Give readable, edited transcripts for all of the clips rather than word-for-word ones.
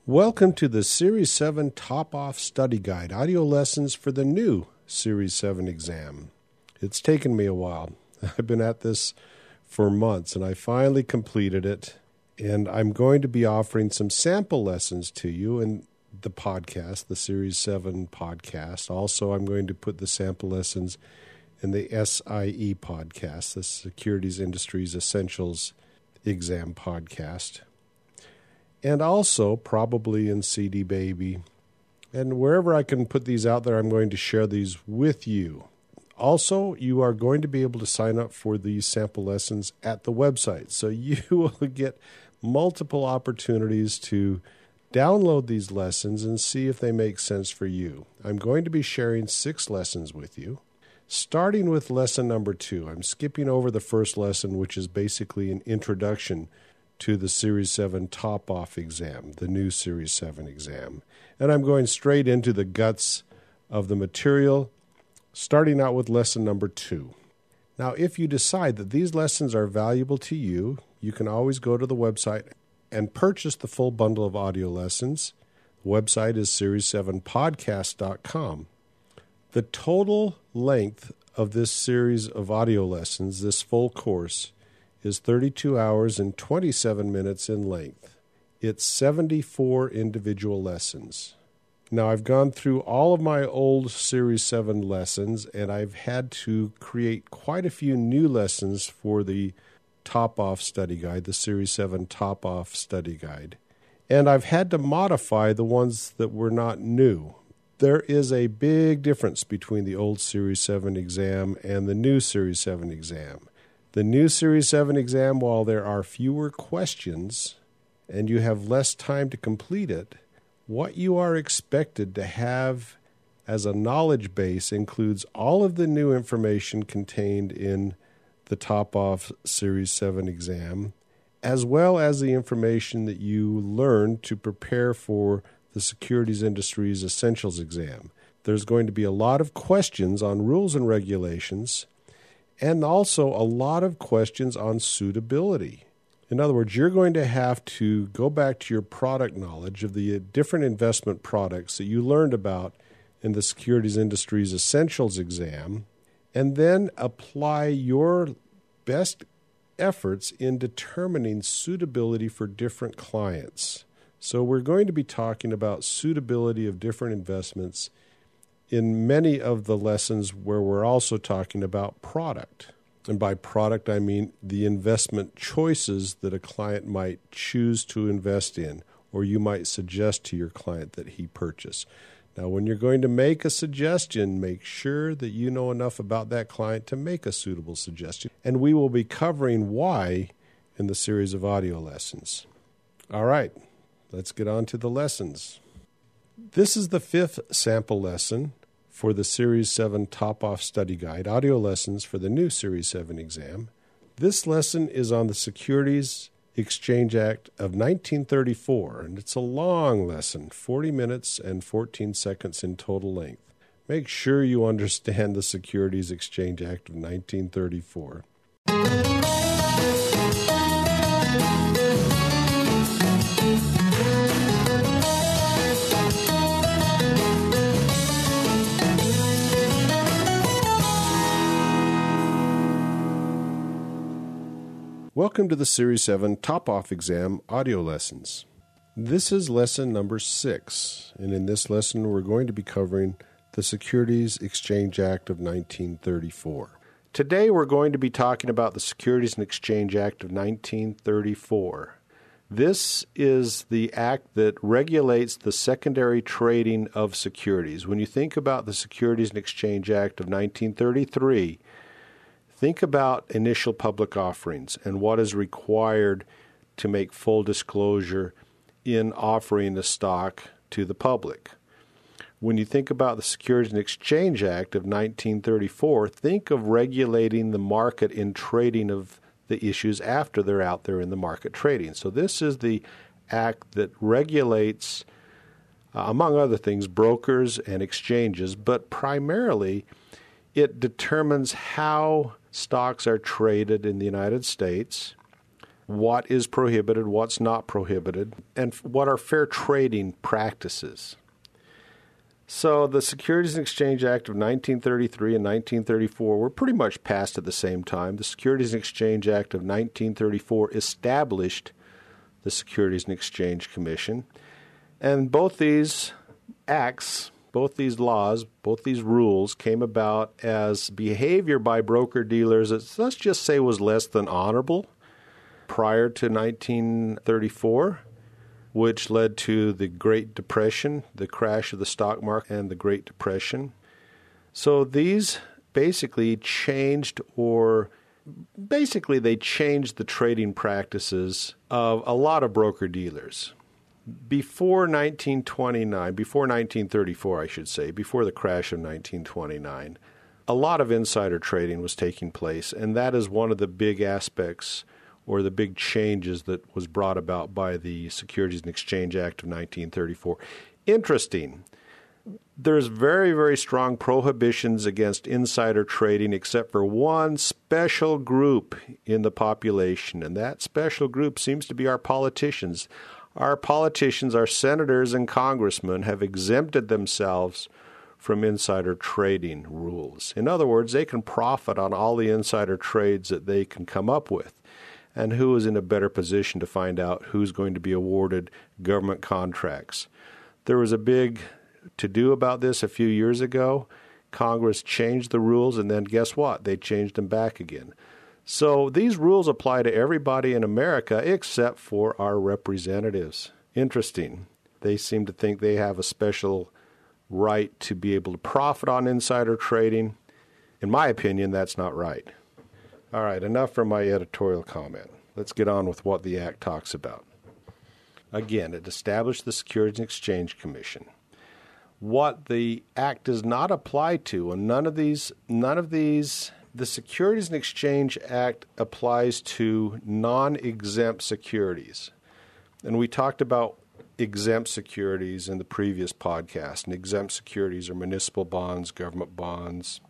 Welcome to the Series 7 Top-Off Study Guide, audio lessons for the new Series 7 exam. It's taken me a while. I've been at this for months, and I finally completed it. And I'm going to be offering some sample lessons to you in the podcast, the Series 7 podcast. Also, I'm going to put the sample lessons in the SIE podcast, the Securities Industries Essentials Exam podcast. And also probably in CD Baby. And wherever I can put these out there, I'm going to share these with you. Also, you are going to be able to sign up for these sample lessons at the website. So you will get multiple opportunities to download these lessons and see if they make sense for you. I'm going to be sharing 6 lessons with you. Starting with lesson number 2. I'm skipping over the first lesson, which is basically an introduction to the Series 7 Top-Off exam, the new Series 7 exam. And I'm going straight into the guts of the material, starting out with lesson number 2. Now, if you decide that these lessons are valuable to you, you can always go to the website and purchase the full bundle of audio lessons. The website is www.series7podcastcomp2727. The total length of this series of audio lessons, this full course, is 32 hours and 27 minutes in length. It's 74 individual lessons. Now, I've gone through all of my old Series 7 lessons, and I've had to create quite a few new lessons for the Top-Off Study Guide, the Series 7 Top-Off Study Guide. And I've had to modify the ones that were not new. There is a big difference between the old Series 7 exam and the new Series 7 exam. The new Series 7 exam, while there are fewer questions and you have less time to complete it, what you are expected to have as a knowledge base includes all of the new information contained in the Top-Off Series 7 exam, as well as the information that you learned to prepare for the Securities Industries Essentials exam. There's going to be a lot of questions on rules and regulations, and also a lot of questions on suitability. In other words, you're going to have to go back to your product knowledge of the different investment products that you learned about in the Securities Industries Essentials exam, and then apply your best efforts in determining suitability for different clients. So we're going to be talking about suitability of different investments in many of the lessons where we're also talking about product. And by product, I mean the investment choices that a client might choose to invest in, or you might suggest to your client that he purchase. Now, when you're going to make a suggestion, make sure that you know enough about that client to make a suitable suggestion. And we will be covering why in the series of audio lessons. All right, let's get on to the lessons. This is the 5th sample lesson for the Series 7 Top-Off Study Guide, audio lessons for the new Series 7 exam. This lesson is on the Securities Exchange Act of 1934, and it's a long lesson, 40 minutes and 14 seconds in total length. Make sure you understand the Securities Exchange Act of 1934. Welcome to the Series 7 Top-Off Exam audio lessons. This is lesson number 6, and in this lesson we're going to be covering the Securities Exchange Act of 1934. Today we're going to be talking about the Securities and Exchange Act of 1934. This is the act that regulates the secondary trading of securities. When you think about the Securities and Exchange Act of 1933, think about initial public offerings and what is required to make full disclosure in offering a stock to the public. When you think about the Securities and Exchange Act of 1934, think of regulating the market in trading of the issues after they're out there in the market trading. So this is the act that regulates, among other things, brokers and exchanges, but primarily it determines how stocks are traded in the United States, what is prohibited, what's not prohibited, and what are fair trading practices. So the Securities and Exchange Act of 1933 and 1934 were pretty much passed at the same time. The Securities and Exchange Act of 1934 established the Securities and Exchange Commission. And both these acts, both these laws, both these rules came about as behavior by broker-dealers that, let's just say, was less than honorable prior to 1934. Which led to the Great Depression, the crash of the stock market, and the Great Depression. So these basically changed the trading practices of a lot of broker-dealers. Before 1934, I should say, before the crash of 1929, a lot of insider trading was taking place, and that is one of the big aspects or the big changes that was brought about by the Securities and Exchange Act of 1934. Interesting. There's very, very strong prohibitions against insider trading except for one special group in the population, and that special group seems to be our politicians. Our politicians, our senators and congressmen, have exempted themselves from insider trading rules. In other words, they can profit on all the insider trades that they can come up with. And who is in a better position to find out who's going to be awarded government contracts. There was a big to-do about this a few years ago. Congress changed the rules, and then guess what? They changed them back again. So these rules apply to everybody in America except for our representatives. Interesting. They seem to think they have a special right to be able to profit on insider trading. In my opinion, that's not right. All right, enough from my editorial comment. Let's get on with what the Act talks about. Again, it established the Securities and Exchange Commission. What the Act does not apply to, and none of these, the Securities and Exchange Act applies to non-exempt securities. And we talked about exempt securities in the previous podcast. And exempt securities are municipal bonds, government bonds,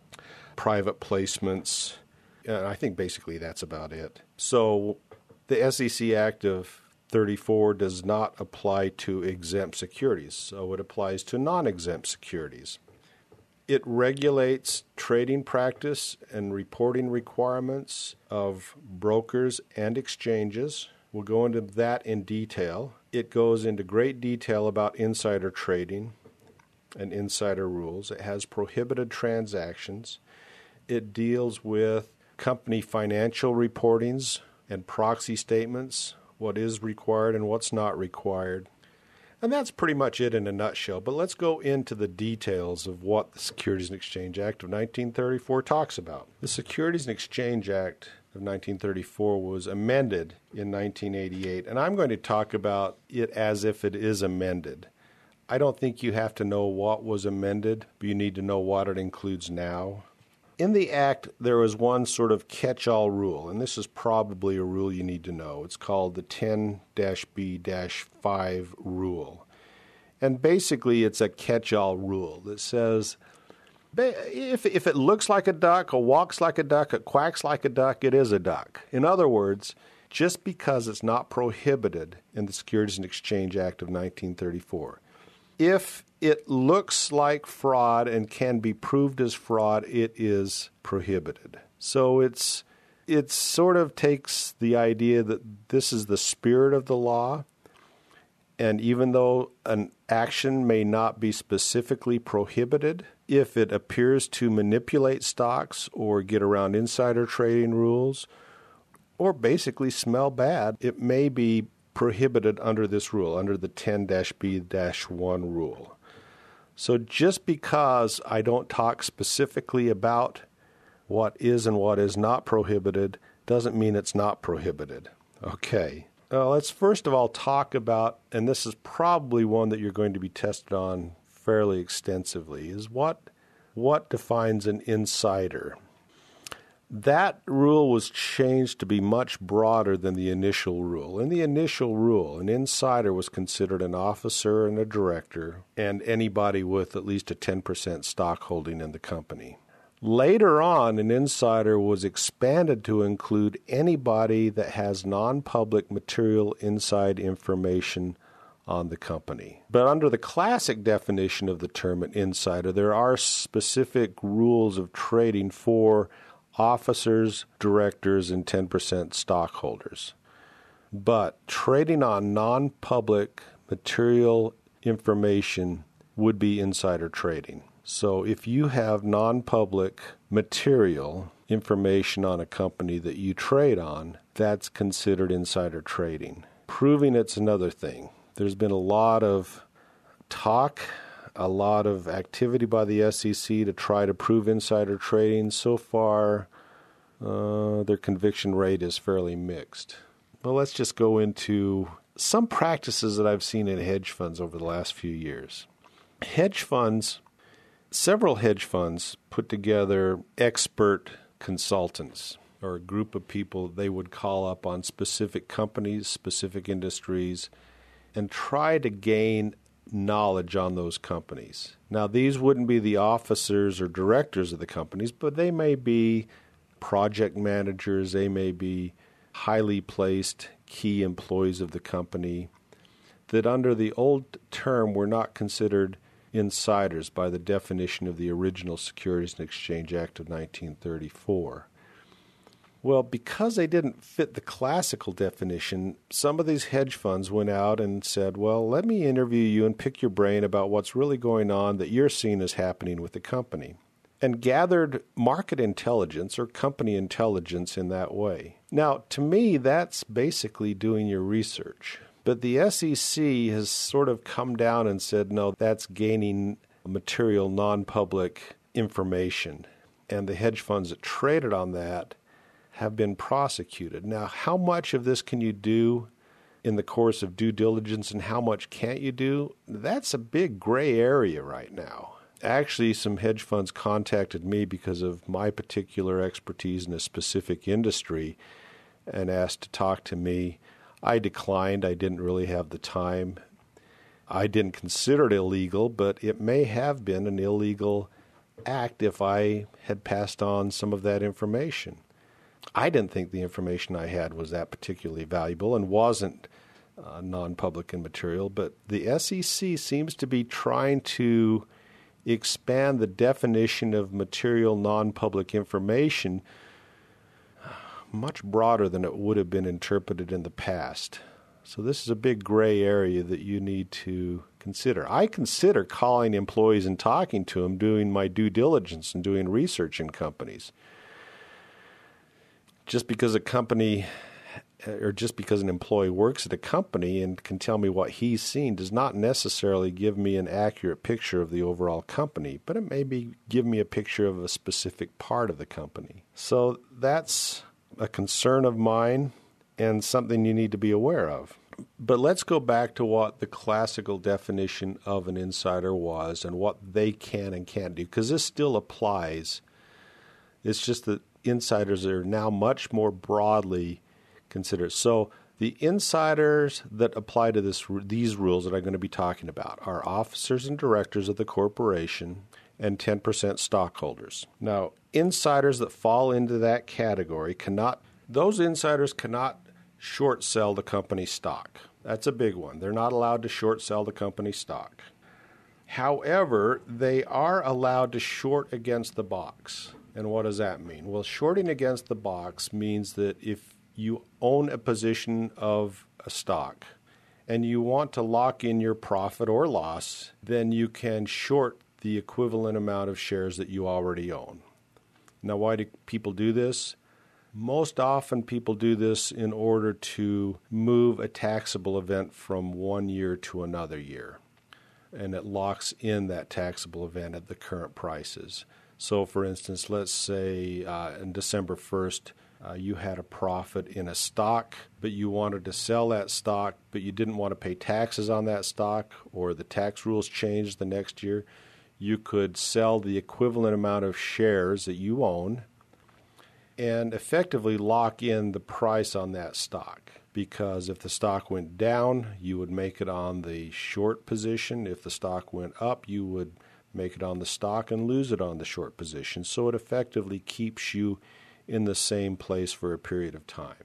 private placements. I think basically that's about it. So the SEC Act of 34 does not apply to exempt securities, so it applies to non-exempt securities. It regulates trading practice and reporting requirements of brokers and exchanges. We'll go into that in detail. It goes into great detail about insider trading and insider rules. It has prohibited transactions. It deals with company financial reportings and proxy statements, what is required and what's not required. And that's pretty much it in a nutshell. But let's go into the details of what the Securities and Exchange Act of 1934 talks about. The Securities and Exchange Act of 1934 was amended in 1988, and I'm going to talk about it as if it is amended. I don't think you have to know what was amended, but you need to know what it includes now. In the Act, there was one sort of catch-all rule, and this is probably a rule you need to know. It's called the 10-B-5 rule. And basically, it's a catch-all rule that says if it looks like a duck, or walks like a duck, it quacks like a duck, it is a duck. In other words, just because it's not prohibited in the Securities and Exchange Act of 1934, if it looks like fraud and can be proved as fraud, it is prohibited. So it sort of takes the idea that this is the spirit of the law, and even though an action may not be specifically prohibited, if it appears to manipulate stocks or get around insider trading rules or basically smell bad, it may be prohibited under this rule, under the 10-B-1 rule. So just because I don't talk specifically about what is and what is not prohibited doesn't mean it's not prohibited. Okay. Let's first of all talk about, and this is probably one that you're going to be tested on fairly extensively, is what defines an insider. That rule was changed to be much broader than the initial rule. In the initial rule, an insider was considered an officer and a director and anybody with at least a 10% stock holding in the company. Later on, an insider was expanded to include anybody that has non-public material inside information on the company. But under the classic definition of the term an insider, there are specific rules of trading for officers, directors, and 10% stockholders. But trading on non-public material information would be insider trading. So if you have non-public material information on a company that you trade on, that's considered insider trading. Proving it's another thing. There's been a lot of talk, a lot of activity by the SEC to try to prove insider trading. So far, their conviction rate is fairly mixed. Well, let's just go into some practices that I've seen in hedge funds over the last few years. Several hedge funds put together expert consultants, or a group of people they would call up on specific companies, specific industries, and try to gain knowledge on those companies. Now, these wouldn't be the officers or directors of the companies, but they may be project managers, they may be highly placed key employees of the company that under the old term were not considered insiders by the definition of the original Securities and Exchange Act of 1934. Well, because they didn't fit the classical definition, some of these hedge funds went out and said, well, let me interview you and pick your brain about what's really going on that you're seeing as happening with the company, and gathered market intelligence or company intelligence in that way. Now, to me, that's basically doing your research. But the SEC has sort of come down and said, no, that's gaining material, non-public information. And the hedge funds that traded on that have been prosecuted. Now, how much of this can you do in the course of due diligence and how much can't you do? That's a big gray area right now. Actually, some hedge funds contacted me because of my particular expertise in a specific industry and asked to talk to me. I declined. I didn't really have the time. I didn't consider it illegal, but it may have been an illegal act if I had passed on some of that information. I didn't think the information I had was that particularly valuable and wasn't non-public in material, but the SEC seems to be trying to expand the definition of material non-public information much broader than it would have been interpreted in the past. So this is a big gray area that you need to consider. I consider calling employees and talking to them, doing my due diligence and doing research in companies. Just because a company or just because an employee works at a company and can tell me what he's seen does not necessarily give me an accurate picture of the overall company, but it may give me a picture of a specific part of the company. So that's a concern of mine and something you need to be aware of. But let's go back to what the classical definition of an insider was and what they can and can't do, because this still applies. It's just that insiders are now much more broadly considered. So the insiders that apply to these rules that I'm going to be talking about are officers and directors of the corporation and 10% stockholders. Now, insiders that fall into that category those insiders cannot short sell the company stock. That's a big one. They're not allowed to short sell the company stock. However, they are allowed to short against the box. And what does that mean? Well, shorting against the box means that if you own a position of a stock and you want to lock in your profit or loss, then you can short the equivalent amount of shares that you already own. Now, why do people do this? Most often people do this in order to move a taxable event from one year to another year, and it locks in that taxable event at the current prices. So, for instance, let's say on December 1st, you had a profit in a stock, but you wanted to sell that stock, but you didn't want to pay taxes on that stock, or the tax rules changed the next year. You could sell the equivalent amount of shares that you own and effectively lock in the price on that stock. Because if the stock went down, you would make it on the short position. If the stock went up, you would make it on the stock and lose it on the short position. So it effectively keeps you in the same place for a period of time.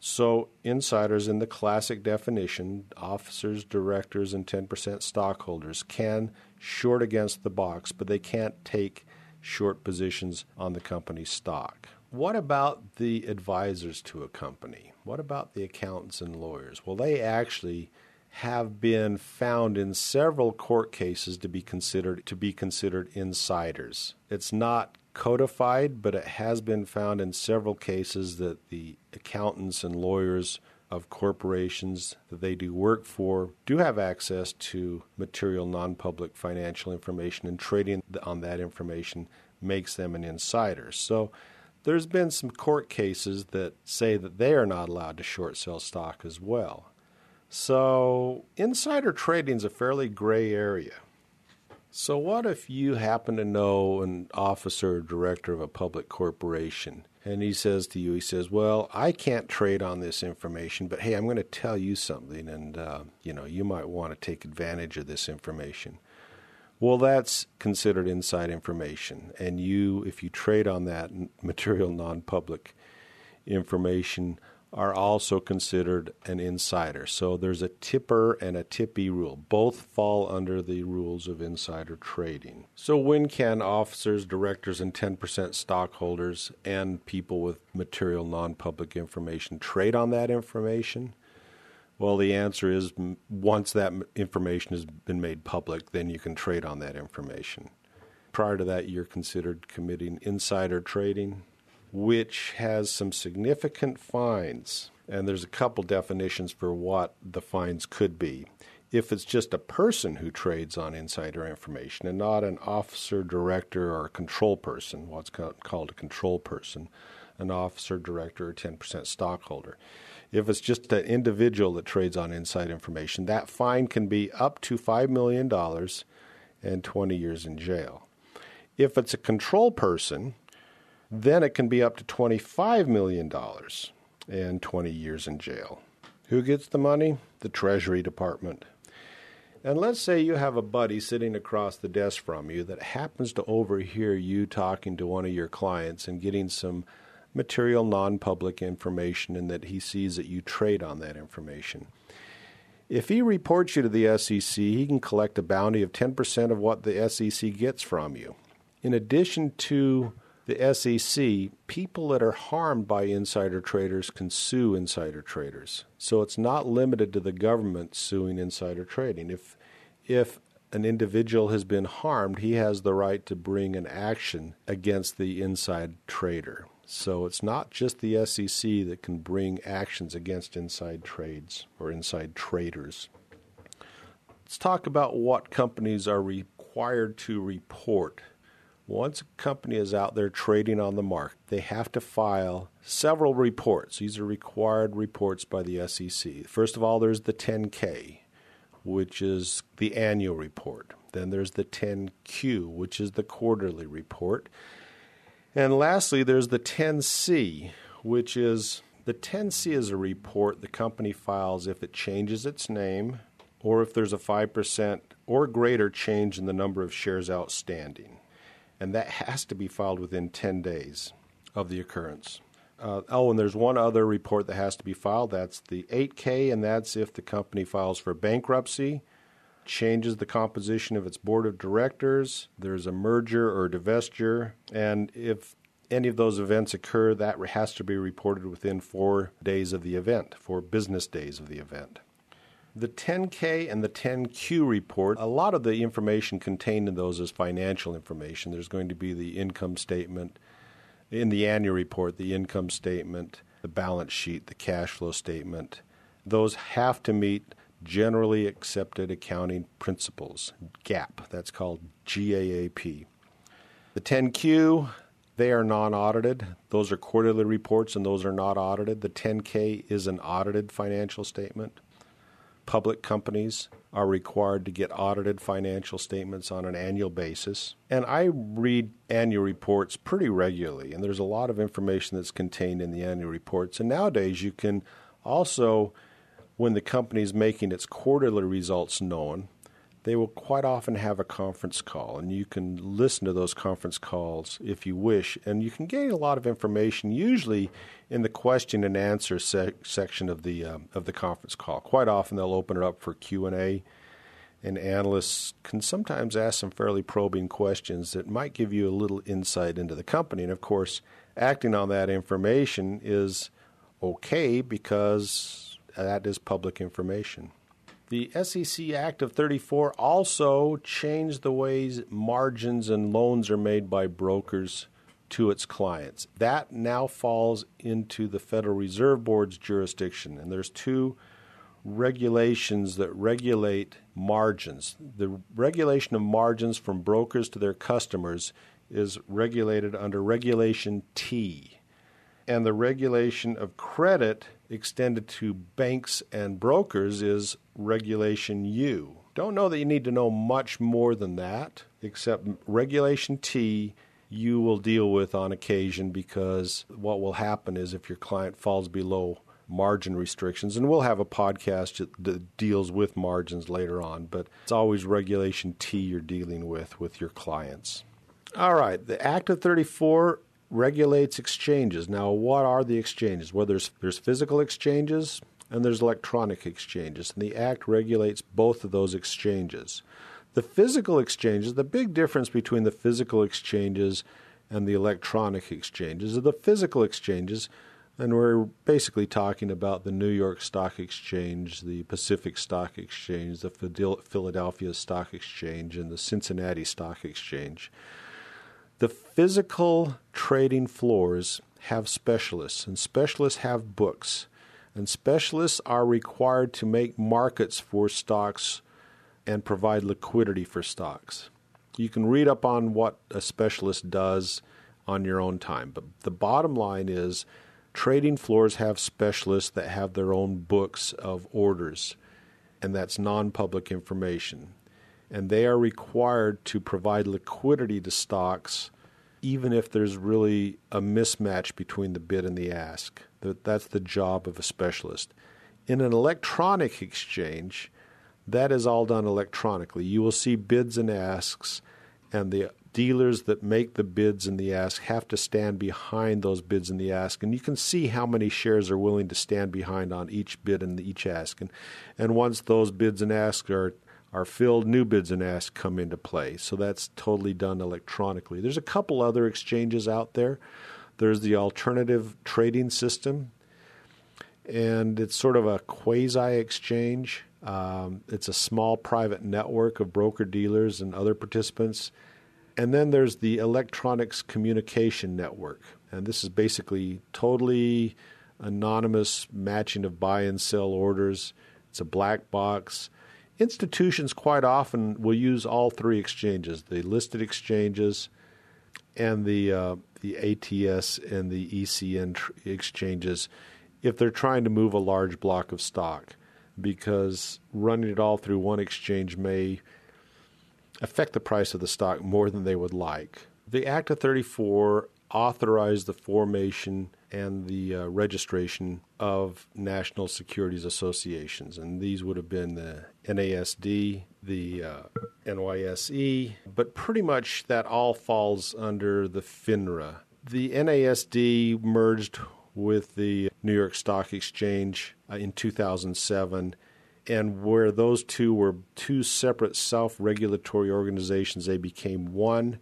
So insiders, in the classic definition, officers, directors, and 10% stockholders can short against the box, but they can't take short positions on the company's stock. What about the advisors to a company? What about the accountants and lawyers? Well, they actually have been found in several court cases to be considered insiders. It's not codified, but it has been found in several cases that the accountants and lawyers of corporations that they do work for do have access to material non-public financial information, and trading on that information makes them an insider. So there's been some court cases that say that they are not allowed to short sell stock as well. So insider trading is a fairly gray area. So what if you happen to know an officer or director of a public corporation, and he says to you, well, I can't trade on this information, but hey, I'm going to tell you something, and you might want to take advantage of this information. Well, that's considered inside information, and if you trade on that material non-public information, are also considered an insider. So there's a tipper and a tippee rule. Both fall under the rules of insider trading. So when can officers, directors, and 10% stockholders and people with material non-public information trade on that information? Well, the answer is once that information has been made public, then you can trade on that information. Prior to that, you're considered committing insider trading, which has some significant fines. And there's a couple definitions for what the fines could be. If it's just a person who trades on insider information and not an officer, director, or control person, what's called a control person, an officer, director, or 10% stockholder. If it's just an individual that trades on inside information, that fine can be up to $5 million and 20 years in jail. If it's a control person, then it can be up to $25 million and 20 years in jail. Who gets the money? The Treasury Department. And let's say you have a buddy sitting across the desk from you that happens to overhear you talking to one of your clients and getting some material non-public information, and that he sees that you trade on that information. If he reports you to the SEC, he can collect a bounty of 10% of what the SEC gets from you. In addition to the SEC, people that are harmed by insider traders can sue insider traders. So it's not limited to the government suing insider trading. If an individual has been harmed, he has the right to bring an action against the inside trader. So it's not just the SEC that can bring actions against inside trades or inside traders. Let's talk about what companies are required to report. Once a company is out there trading on the market, they have to file several reports. These are required reports by the SEC. First of all, there's the 10K, which is the annual report. Then there's the 10Q, which is the quarterly report. And lastly, there's the 10C, which is the 10C is a report the company files if it changes its name or if there's a 5% or greater change in the number of shares outstanding. And that has to be filed within 10 days of the occurrence. And there's one other report that has to be filed. That's the 8K, and that's if the company files for bankruptcy, changes the composition of its board of directors, there's a merger or divestiture, and if any of those events occur, that has to be reported within 4 days of the event, 4 business days of the event. The 10K and the 10Q report, a lot of the information contained in those is financial information. There's going to be the income statement. In the annual report, the income statement, the balance sheet, the cash flow statement. Those have to meet generally accepted accounting principles, GAAP. That's called GAAP. The 10Q, they are non-audited. Those are quarterly reports, and those are not audited. The 10K is an audited financial statement. Public companies are required to get audited financial statements on an annual basis. And I read annual reports pretty regularly, and there's a lot of information that's contained in the annual reports. And nowadays you can also, when the company is making its quarterly results known, they will quite often have a conference call, and you can listen to those conference calls if you wish, and you can gain a lot of information, usually in the question and answer section of the conference call. Quite often they'll open it up for Q&A, and analysts can sometimes ask some fairly probing questions that might give you a little insight into the company. And of course, acting on that information is okay because that is public information. The SEC Act of 34 also changed the ways margins and loans are made by brokers to its clients. That now falls into the Federal Reserve Board's jurisdiction, and there's two regulations that regulate margins. The regulation of margins from brokers to their customers is regulated under Regulation T, and the regulation of credit extended to banks and brokers is Regulation U. Don't know that you need to know much more than that, except Regulation T you will deal with on occasion, because what will happen is if your client falls below margin restrictions, and we'll have a podcast that deals with margins later on, but it's always Regulation T you're dealing with your clients. All right, the Act of 34 regulates exchanges. Now, what are the exchanges? Well, there's physical exchanges and there's electronic exchanges, and the Act regulates both of those exchanges. The physical exchanges, the big difference between the physical exchanges and the electronic exchanges are the physical exchanges, and we're basically talking about the New York Stock Exchange, the Pacific Stock Exchange, the Philadelphia Stock Exchange, and the Cincinnati Stock Exchange. The physical trading floors have specialists, and specialists have books, and specialists are required to make markets for stocks and provide liquidity for stocks. You can read up on what a specialist does on your own time, but the bottom line is trading floors have specialists that have their own books of orders, and that's non-public information. And they are required to provide liquidity to stocks even if there's really a mismatch between the bid and the ask. That's the job of a specialist. In an electronic exchange, that is all done electronically. You will see bids and asks, and the dealers that make the bids and the ask have to stand behind those bids and the ask. And you can see how many shares are willing to stand behind on each bid and each ask. And once those bids and asks are filled, new bids and asks come into play. So that's totally done electronically. There's a couple other exchanges out there. There's the alternative trading system, and it's sort of a quasi-exchange. It's a small private network of broker-dealers and other participants. And then there's the Electronics Communication Network, and this is basically totally anonymous matching of buy and sell orders. It's a black box. Institutions quite often will use all three exchanges, the listed exchanges and the ATS and the ECN exchanges, if they're trying to move a large block of stock, because running it all through one exchange may affect the price of the stock more than they would like. The Act of 34 authorized the formation and the registration of national securities associations, and these would have been the NASD, the NYSE, but pretty much that all falls under the FINRA. The NASD merged with the New York Stock Exchange in 2007, and where those two were two separate self-regulatory organizations, they became one,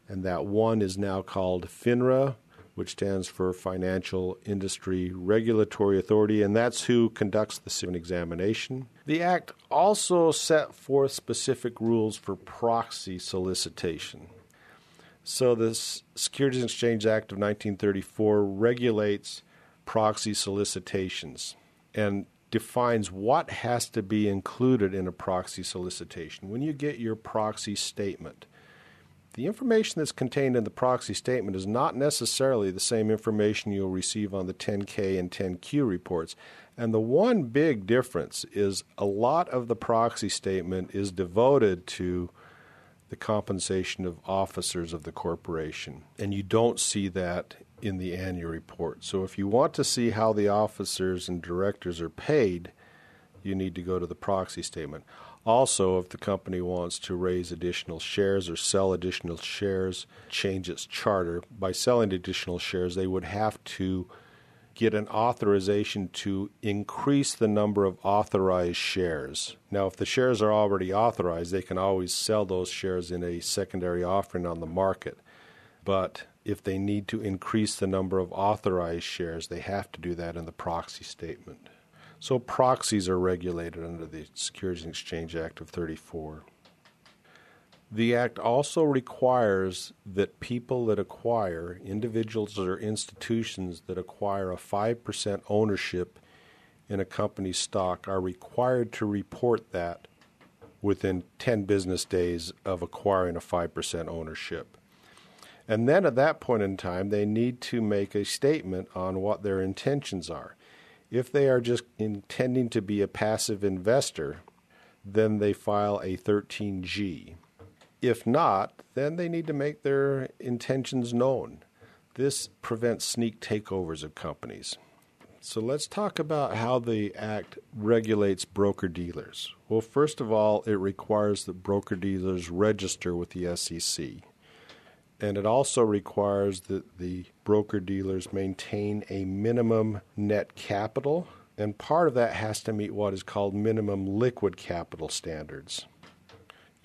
and that one is now called FINRA, which stands for Financial Industry Regulatory Authority, and that's who conducts the civil examination. The Act also set forth specific rules for proxy solicitation. So the Securities and Exchange Act of 1934 regulates proxy solicitations and defines what has to be included in a proxy solicitation. When you get your proxy statement, the information that's contained in the proxy statement is not necessarily the same information you'll receive on the 10K and 10Q reports. And the one big difference is a lot of the proxy statement is devoted to the compensation of officers of the corporation. And you don't see that in the annual report. So if you want to see how the officers and directors are paid, you need to go to the proxy statement. Also, if the company wants to raise additional shares or sell additional shares, change its charter, by selling additional shares, they would have to get an authorization to increase the number of authorized shares. Now, if the shares are already authorized, they can always sell those shares in a secondary offering on the market. But if they need to increase the number of authorized shares, they have to do that in the proxy statement. So proxies are regulated under the Securities and Exchange Act of 34. The Act also requires that people that acquire, individuals or institutions that acquire a 5% ownership in a company's stock are required to report that within 10 business days of acquiring a 5% ownership. And then at that point in time, they need to make a statement on what their intentions are. If they are just intending to be a passive investor, then they file a 13G. If not, then they need to make their intentions known. This prevents sneak takeovers of companies. So let's talk about how the Act regulates broker-dealers. Well, first of all, it requires that broker-dealers register with the SEC. And it also requires that the broker-dealers maintain a minimum net capital, and part of that has to meet what is called minimum liquid capital standards.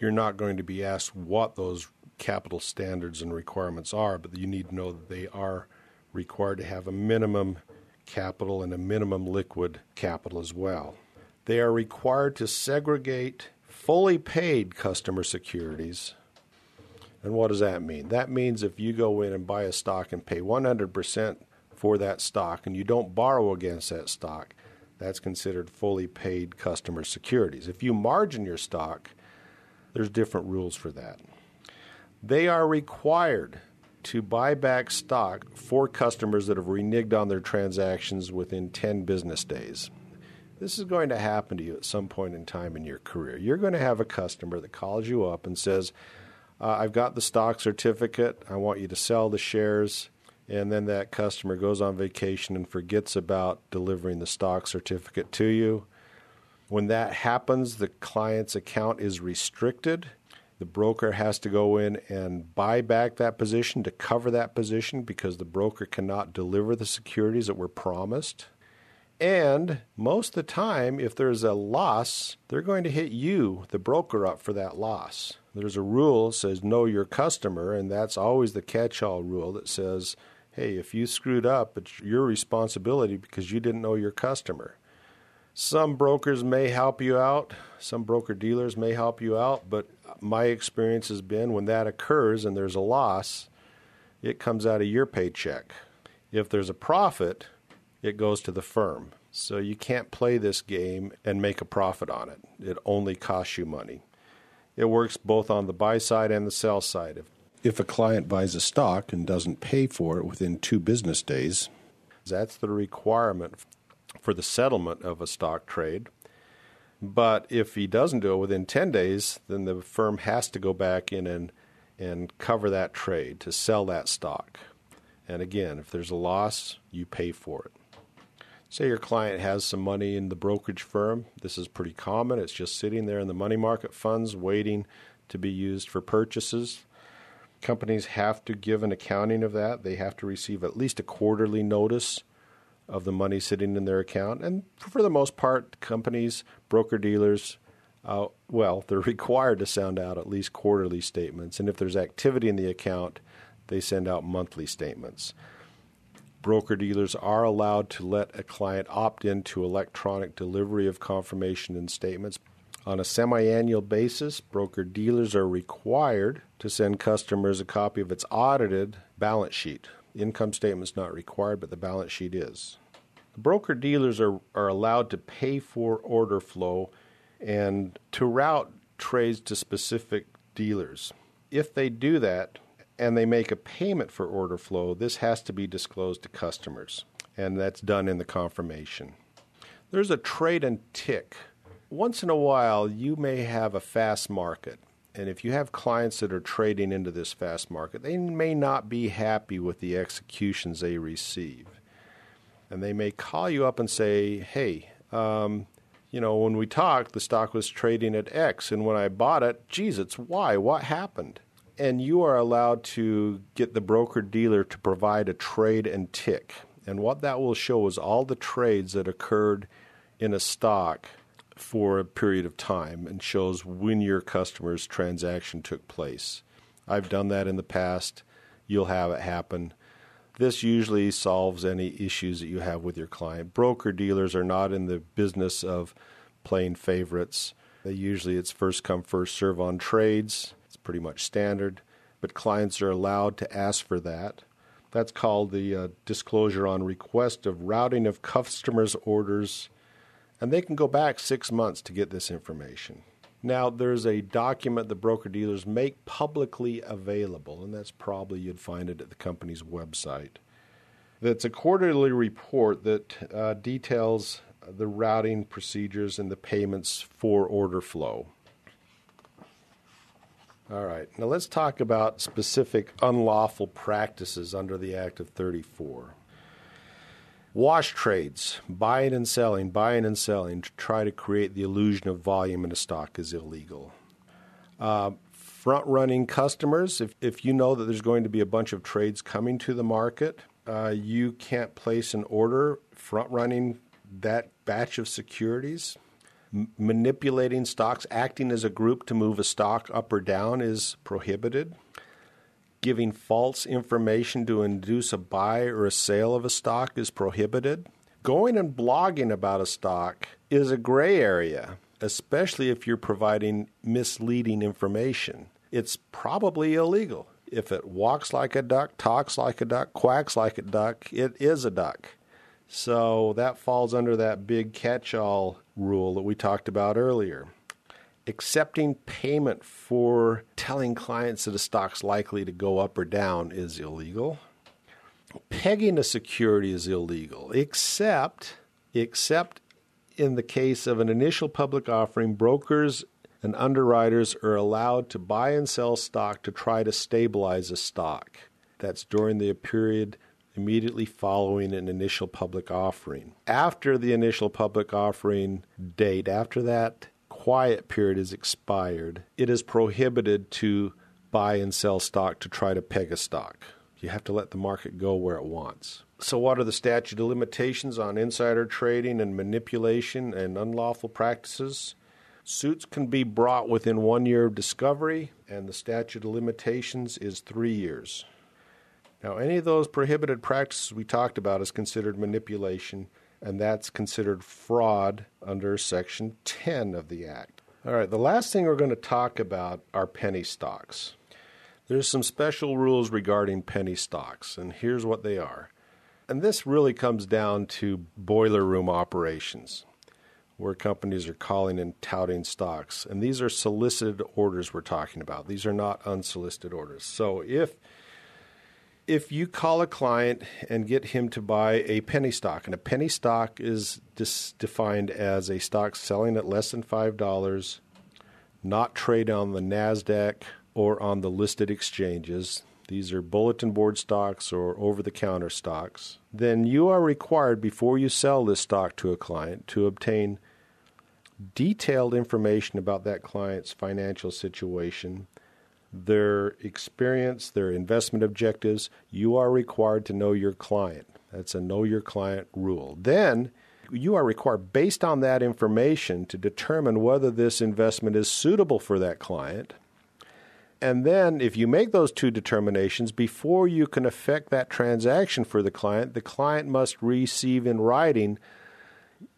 You're not going to be asked what those capital standards and requirements are, but you need to know that they are required to have a minimum capital and a minimum liquid capital as well. They are required to segregate fully paid customer securities. And what does that mean? That means if you go in and buy a stock and pay 100% for that stock and you don't borrow against that stock, that's considered fully paid customer securities. If you margin your stock, there's different rules for that. They are required to buy back stock for customers that have reneged on their transactions within 10 business days. This is going to happen to you at some point in time in your career. You're going to have a customer that calls you up and says, I've got the stock certificate, I want you to sell the shares, and then that customer goes on vacation and forgets about delivering the stock certificate to you. When that happens, the client's account is restricted. The broker has to go in and buy back that position to cover that position because the broker cannot deliver the securities that were promised. And most of the time, if there's a loss, they're going to hit you, the broker, up for that loss. There's a rule that says know your customer, and that's always the catch-all rule that says, hey, if you screwed up, it's your responsibility because you didn't know your customer. Some brokers may help you out. Some broker-dealers may help you out, but my experience has been when that occurs and there's a loss, it comes out of your paycheck. If there's a profit, it goes to the firm. So you can't play this game and make a profit on it. It only costs you money. It works both on the buy side and the sell side. If a client buys a stock and doesn't pay for it within 2 business days, that's the requirement for the settlement of a stock trade. But if he doesn't do it within 10 days, then the firm has to go back in and cover that trade to sell that stock. And again, if there's a loss, you pay for it. Say your client has some money in the brokerage firm. This is pretty common. It's just sitting there in the money market funds waiting to be used for purchases. Companies have to give an accounting of that. They have to receive at least a quarterly notice of the money sitting in their account. And for the most part, companies, broker-dealers, they're required to send out at least quarterly statements. And if there's activity in the account, they send out monthly statements. Broker-dealers are allowed to let a client opt into electronic delivery of confirmation and statements. On a semi-annual basis, broker-dealers are required to send customers a copy of its audited balance sheet. The income statement's not required, but the balance sheet is. The broker-dealers are allowed to pay for order flow and to route trades to specific dealers. If they do that, and they make a payment for order flow, this has to be disclosed to customers, and that's done in the confirmation. There's a trade and tick. Once in a while, you may have a fast market, and if you have clients that are trading into this fast market, they may not be happy with the executions they receive. And they may call you up and say, hey, when we talked, the stock was trading at X, and when I bought it, geez, it's Y. What happened? And you are allowed to get the broker-dealer to provide a trade and tick. And what that will show is all the trades that occurred in a stock for a period of time and shows when your customer's transaction took place. I've done that in the past. You'll have it happen. This usually solves any issues that you have with your client. Broker-dealers are not in the business of playing favorites. Usually it's first come, first serve on trades. It's pretty much standard. But clients are allowed to ask for that. That's called the disclosure on request of routing of customers' orders. And they can go back 6 months to get this information. Now, there's a document the broker-dealers make publicly available, and that's probably you'd find it at the company's website. That's a quarterly report that details the routing procedures and the payments for order flow. All right, now let's talk about specific unlawful practices under the Act of 34. Wash trades, buying and selling to try to create the illusion of volume in a stock is illegal. Front-running customers, if you know that there's going to be a bunch of trades coming to the market, you can't place an order front-running that batch of securities. Manipulating stocks, acting as a group to move a stock up or down is prohibited. Giving false information to induce a buy or a sale of a stock is prohibited. Going and blogging about a stock is a gray area, especially if you're providing misleading information. It's probably illegal. If it walks like a duck, talks like a duck, quacks like a duck, it is a duck. So that falls under that big catch-all rule that we talked about earlier. Accepting payment for telling clients that a stock's likely to go up or down is illegal. Pegging a security is illegal, except in the case of an initial public offering, brokers and underwriters are allowed to buy and sell stock to try to stabilize a stock. That's during the period immediately following an initial public offering. After the initial public offering date, after that quiet period is expired, it is prohibited to buy and sell stock to try to peg a stock. You have to let the market go where it wants. So what are the statute of limitations on insider trading and manipulation and unlawful practices? Suits can be brought within 1 year of discovery, and the statute of limitations is 3 years. Now, any of those prohibited practices we talked about is considered manipulation, and that's considered fraud under Section 10 of the Act. All right, the last thing we're going to talk about are penny stocks. There's some special rules regarding penny stocks, and here's what they are. And this really comes down to boiler room operations, where companies are calling and touting stocks. And these are solicited orders we're talking about. These are not unsolicited orders. So if you call a client and get him to buy a penny stock, and a penny stock is defined as a stock selling at less than $5, not trade on the NASDAQ or on the listed exchanges, these are bulletin board stocks or over-the-counter stocks, then you are required before you sell this stock to a client to obtain detailed information about that client's financial situation, their experience, their investment objectives. You are required to know your client. That's a know your client rule. Then you are required, based on that information, to determine whether this investment is suitable for that client. And then if you make those two determinations, before you can effect that transaction for the client must receive in writing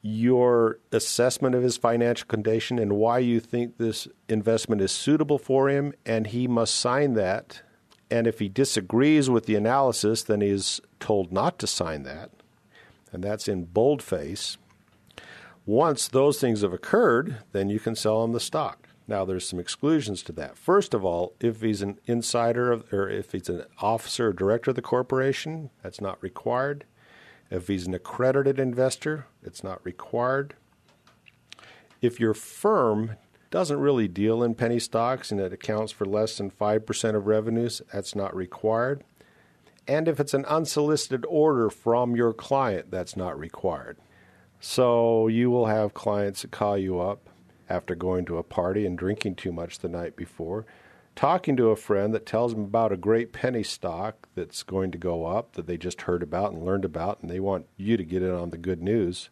your assessment of his financial condition and why you think this investment is suitable for him, and he must sign that. And if he disagrees with the analysis, then he is told not to sign that, and that's in boldface. Once those things have occurred, then you can sell him the stock. Now, there's some exclusions to that. First of all, if he's an insider or if he's an officer or director of the corporation, that's not required. If he's an accredited investor, it's not required. If your firm doesn't really deal in penny stocks and it accounts for less than 5% of revenues, that's not required. And if it's an unsolicited order from your client, that's not required. So you will have clients that call you up after going to a party and drinking too much the night before, talking to a friend that tells them about a great penny stock that's going to go up that they just heard about and learned about, and they want you to get in on the good news.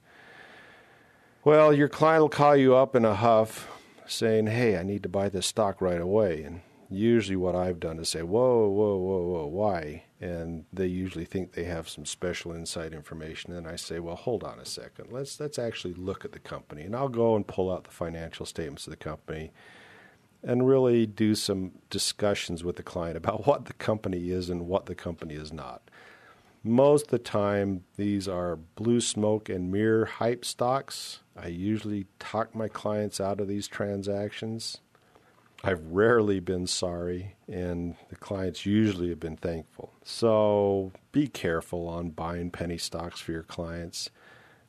Well, your client will call you up in a huff saying, hey, I need to buy this stock right away. And usually what I've done is say, whoa, why? And they usually think they have some special inside information. And I say, well, hold on a second. Let's actually look at the company. And I'll go and pull out the financial statements of the company and really do some discussions with the client about what the company is and what the company is not. Most of the time, these are blue smoke and mirror hype stocks. I usually talk my clients out of these transactions. I've rarely been sorry, and the clients usually have been thankful. So be careful on buying penny stocks for your clients.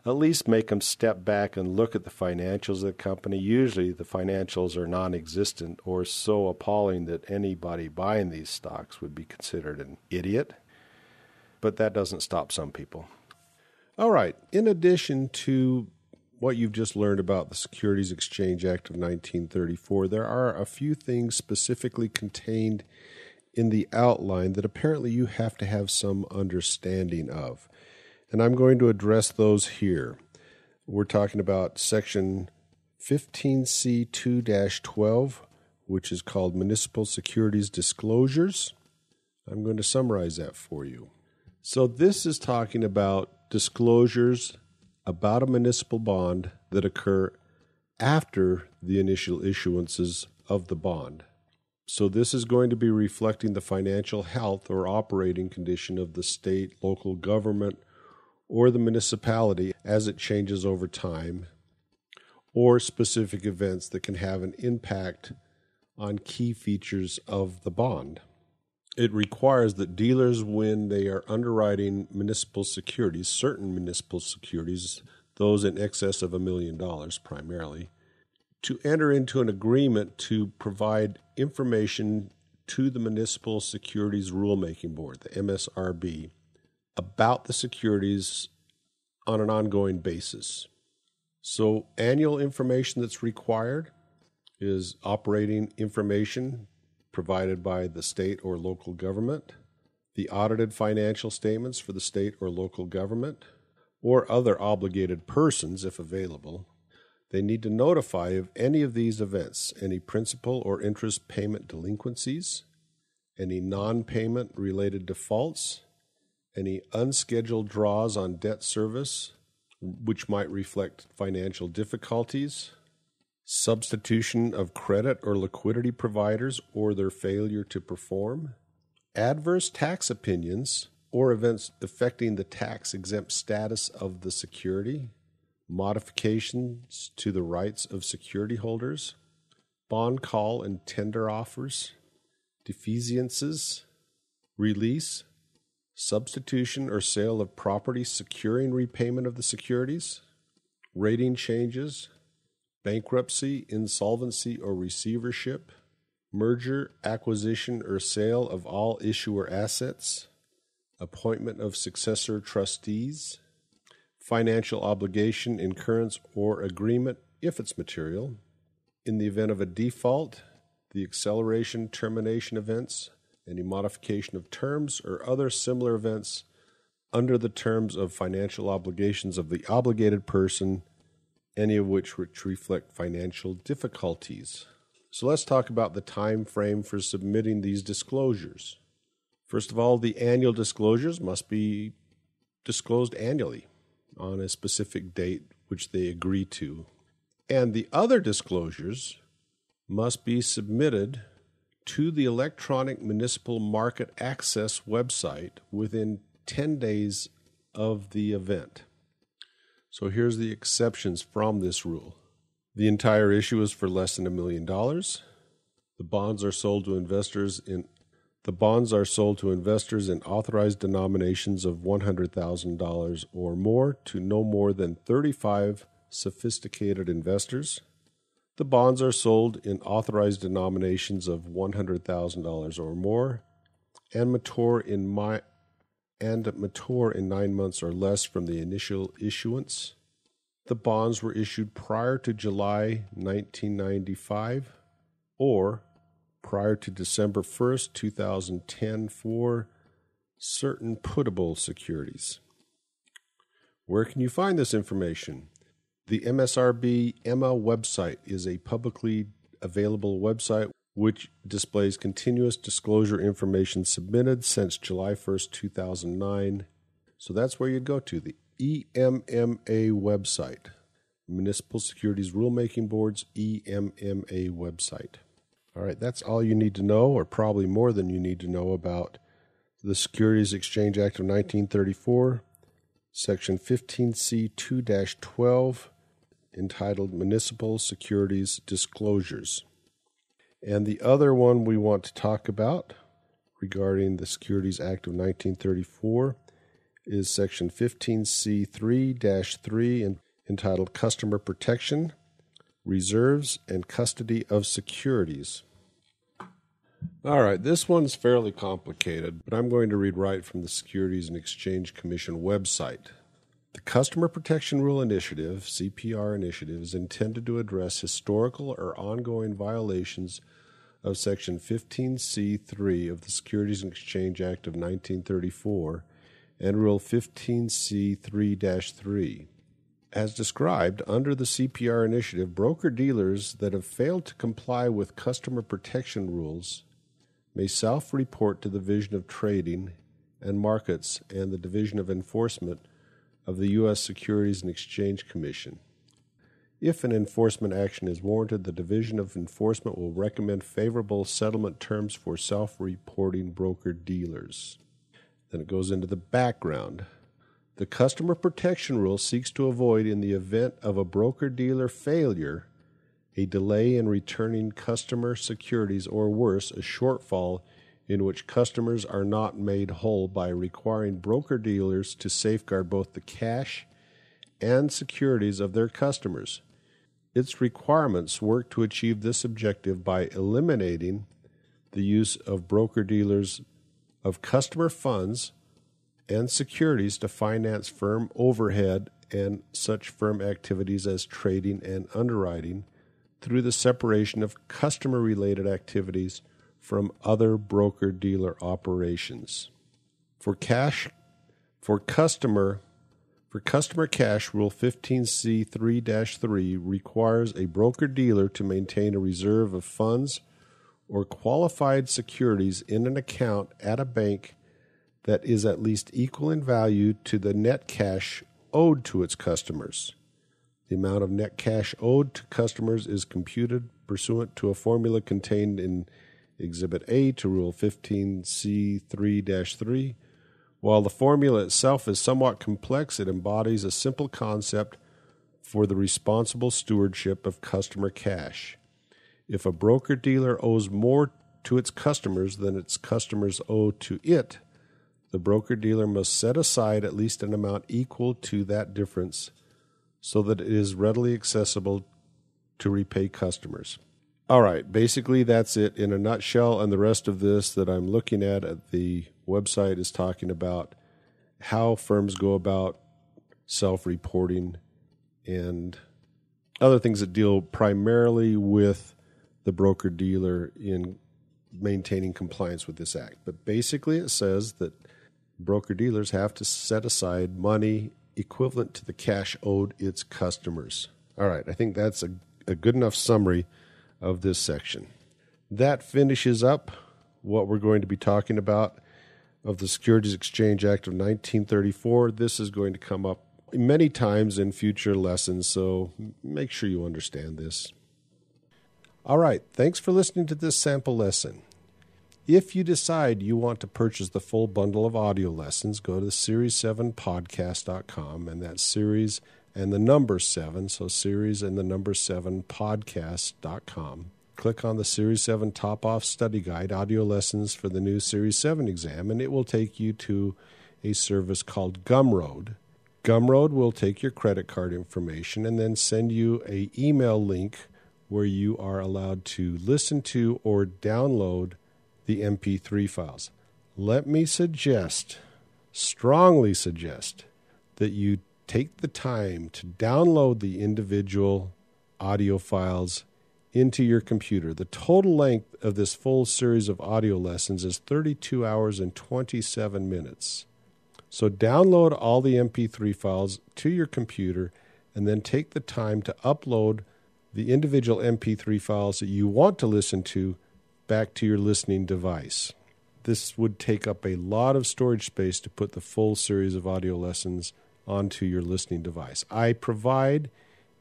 At least make them step back and look at the financials of the company. Usually the financials are non-existent or so appalling that anybody buying these stocks would be considered an idiot. But that doesn't stop some people. All right. In addition to what you've just learned about the Securities Exchange Act of 1934, there are a few things specifically contained in the outline that apparently you have to have some understanding of. And I'm going to address those here. We're talking about Section 15C2-12, which is called Municipal Securities Disclosures. I'm going to summarize that for you. So this is talking about disclosures about a municipal bond that occur after the initial issuances of the bond. So this is going to be reflecting the financial health or operating condition of the state, local government, or the municipality as it changes over time, or specific events that can have an impact on key features of the bond. It requires that dealers, when they are underwriting municipal securities, certain municipal securities, those in excess of $1 million primarily, to enter into an agreement to provide information to the Municipal Securities Rulemaking Board, the MSRB, about the securities on an ongoing basis. So annual information that's required is operating information provided by the state or local government, the audited financial statements for the state or local government, or other obligated persons if available. They need to notify of any of these events, any principal or interest payment delinquencies, any non-payment related defaults, any unscheduled draws on debt service, which might reflect financial difficulties, substitution of credit or liquidity providers or their failure to perform, adverse tax opinions or events affecting the tax-exempt status of the security, modifications to the rights of security holders, bond call and tender offers, defeasances, release, substitution or sale of property securing repayment of the securities, rating changes, bankruptcy, insolvency, or receivership, merger, acquisition, or sale of all issuer assets, appointment of successor trustees, financial obligation, incurrence, or agreement if it's material, in the event of a default, the acceleration, termination events, any modification of terms, or other similar events under the terms of financial obligations of the obligated person, any of which reflect financial difficulties. So let's talk about the time frame for submitting these disclosures. First of all, the annual disclosures must be disclosed annually on a specific date which they agree to. And the other disclosures must be submitted to the Electronic Municipal Market Access website within 10 days of the event. So here's the exceptions from this rule. The entire issue is for less than $1 million. The bonds are sold to investors in authorized denominations of $100,000 or more to no more than 35 sophisticated investors. The bonds are sold in authorized denominations of $100,000 or more and mature in 9 months or less from the initial issuance. the bonds were issued prior to July 1995 or prior to December 1st, 2010 for certain puttable securities. Where can you find this information? The MSRB EMA website is a publicly available website which displays continuous disclosure information submitted since July 1st, 2009. So that's where you'd go to, the EMMA website, Municipal Securities Rulemaking Board's EMMA website. All right, that's all you need to know, or probably more than you need to know about the Securities Exchange Act of 1934, Section 15C2-12, entitled Municipal Securities Disclosures. And the other one we want to talk about regarding the Securities Act of 1934 is Section 15C3-3, entitled Customer Protection, Reserves, and Custody of Securities. All right, this one's fairly complicated, but I'm going to read right from the Securities and Exchange Commission website. The Customer Protection Rule Initiative, CPR initiative, is intended to address historical or ongoing violations of Section 15C3 of the Securities and Exchange Act of 1934 and Rule 15C3-3. As described under the CPR initiative, broker-dealers that have failed to comply with customer protection rules may self-report to the Division of Trading and Markets and the Division of Enforcement of the U.S. Securities and Exchange Commission. If an enforcement action is warranted, the Division of Enforcement will recommend favorable settlement terms for self-reporting broker-dealers. Then it goes into the background. The Customer Protection Rule seeks to avoid, in the event of a broker-dealer failure, a delay in returning customer securities, or worse, a shortfall in which customers are not made whole, by requiring broker-dealers to safeguard both the cash and securities of their customers. Its requirements work to achieve this objective by eliminating the use of broker-dealers of customer funds and securities to finance firm overhead and such firm activities as trading and underwriting, through the separation of customer-related activities from other broker-dealer operations. For customer cash, Rule 15C3-3 requires a broker-dealer to maintain a reserve of funds or qualified securities in an account at a bank that is at least equal in value to the net cash owed to its customers. The amount of net cash owed to customers is computed pursuant to a formula contained in Exhibit A to Rule 15C3-3. While the formula itself is somewhat complex, it embodies a simple concept for the responsible stewardship of customer cash. If a broker-dealer owes more to its customers than its customers owe to it, the broker-dealer must set aside at least an amount equal to that difference so that it is readily accessible to repay customers. All right, basically that's it in a nutshell, and the rest of this that I'm looking at the website is talking about how firms go about self-reporting and other things that deal primarily with the broker-dealer in maintaining compliance with this act. But basically it says that broker-dealers have to set aside money equivalent to the cash owed its customers. All right, I think that's a good enough summary of this section. That finishes up what we're going to be talking about of the Securities Exchange Act of 1934. This is going to come up many times in future lessons, so make sure you understand this. All right, thanks for listening to this sample lesson. If you decide you want to purchase the full bundle of audio lessons, go to series7podcast.com, and that's series and the number 7, so series and the number 7 podcast.com. Click on the Series 7 Top-Off Study Guide, Audio Lessons for the new Series 7 exam, and it will take you to a service called Gumroad. Gumroad will take your credit card information and then send you an email link where you are allowed to listen to or download the MP3 files. Let me strongly suggest, that you take the time to download the individual audio files into your computer. The total length of this full series of audio lessons is 32 hours and 27 minutes. So download all the MP3 files to your computer and then take the time to upload the individual MP3 files that you want to listen to back to your listening device. This would take up a lot of storage space to put the full series of audio lessons onto your listening device. I provide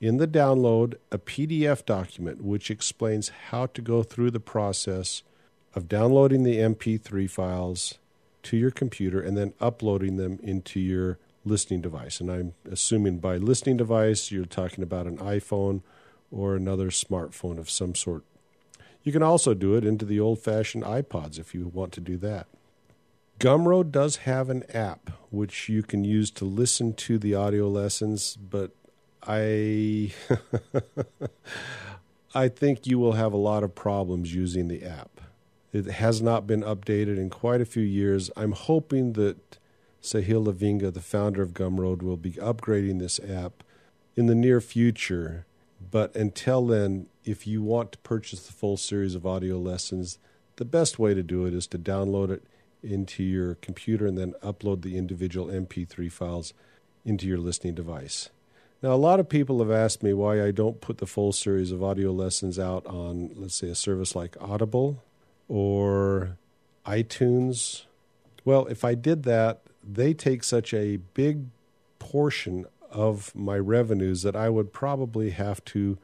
in the download a PDF document which explains how to go through the process of downloading the MP3 files to your computer and then uploading them into your listening device. And I'm assuming by listening device, you're talking about an iPhone or another smartphone of some sort. You can also do it into the old-fashioned iPods if you want to do that. Gumroad does have an app which you can use to listen to the audio lessons, but I think you will have a lot of problems using the app. It has not been updated in quite a few years. I'm hoping that Sahil Lavinga, the founder of Gumroad, will be upgrading this app in the near future. But until then, if you want to purchase the full series of audio lessons, the best way to do it is to download it into your computer and then upload the individual MP3 files into your listening device. Now, a lot of people have asked me why I don't put the full series of audio lessons out on, let's say, a service like Audible or iTunes. Well, if I did that, they take such a big portion of my revenues that I would probably have to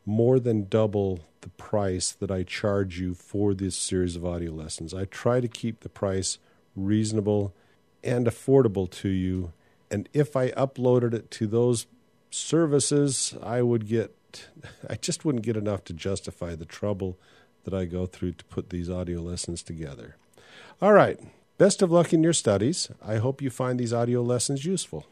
more than double the price that I charge you for this series of audio lessons. I try to keep the price reasonable and affordable to you. And if I uploaded it to those services, I just wouldn't get enough to justify the trouble that I go through to put these audio lessons together. All right. Best of luck in your studies. I hope you find these audio lessons useful.